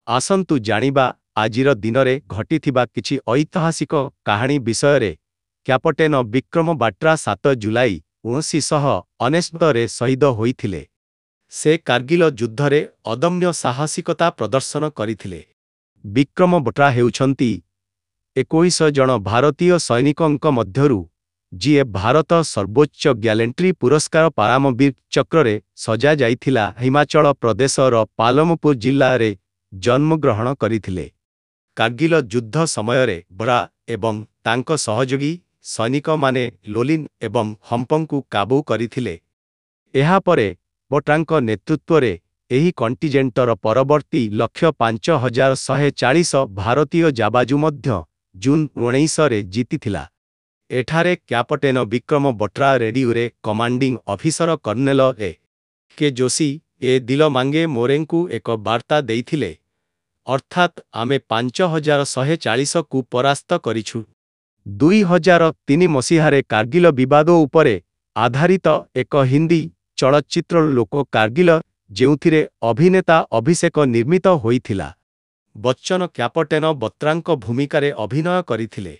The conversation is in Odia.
ଆସନ୍ତୁ ଜାଣିବା ଆଜିର ଦିନରେ ଘଟିଥିବା କିଛି ଐତିହାସିକ କାହାଣୀ ବିଷୟରେ। କ୍ୟାପଟେନ ବିକ୍ରମ ବାଟ୍ରା 7 ଜୁଲାଇ 1999ରେ ଶହୀଦ ହୋଇଥିଲେ। ସେ କାର୍ଗିଲ ଯୁଦ୍ଧରେ ଅଦମ୍ୟ ସାହସିକତା ପ୍ରଦର୍ଶନ କରିଥିଲେ। ବିକ୍ରମ ବଟ୍ରା ହେଉଛନ୍ତି 21 ଜଣ ଭାରତୀୟ ସୈନିକଙ୍କ ମଧ୍ୟରୁ ଯିଏ ଭାରତ ସର୍ବୋଚ୍ଚ ଗ୍ୟାଲେଣ୍ଟ୍ରି ପୁରସ୍କାର ପରମବୀର ଚକ୍ରରେ ସଜା ଯାଇଥିଲା ହିମାଚଳ ପ୍ରଦେଶର ପାଲମପୁର ଜିଲ୍ଲାରେ ଜନ୍ମଗ୍ରହଣ କରିଥିଲେ। କାର୍ଗିଲ ଯୁଦ୍ଧ ସମୟରେ ବଟ୍ରା ଏବଂ ତାଙ୍କ ସହଯୋଗୀ ସୈନିକମାନେ ଲୋଲିନ୍ ଏବଂ ହମ୍ପଙ୍କୁ କାବୁ କରିଥିଲେ। ଏହାପରେ ବଟ୍ରାଙ୍କ ନେତୃତ୍ୱରେ ଏହି କଣ୍ଟିଜେଣ୍ଟର ପରବର୍ତ୍ତୀ ଲକ୍ଷ୍ୟ 5140 ଭାରତୀୟ ଯାବାଜୁ ମଧ୍ୟ ଜୁନ୍ 19ରେ ଜିତିଥିଲା। ଏଠାରେ କ୍ୟାପଟେନ ବିକ୍ରମ ବଟ୍ରା ରେଡିଓରେ commanding officer colonel AK. Joshi ଦିଲ ମାଙ୍ଗେ ମୋରେଙ୍କୁ ଏକ ବାର୍ତ୍ତା ଦେଇଥିଲେ, ଅର୍ଥାତ୍ ଆମେ 5140କୁ ପରାସ୍ତ କରିଛୁ। 2003 ମସିହାରେ କାର୍ଗିଲ ବିବାଦ ଉପରେ ଆଧାରିତ ଏକ ହିନ୍ଦୀ ଚଳଚ୍ଚିତ୍ର ଲୋକ କାର୍ଗିଲ, ଯେଉଁଥିରେ ଅଭିନେତା ଅଭିଷେକ ନିର୍ମିତ ହୋଇଥିଲା। ବଚ୍ଚନ କ୍ୟାପଟେନ ବତ୍ରାଙ୍କ ଭୂମିକାରେ ଅଭିନୟ କରିଥିଲେ।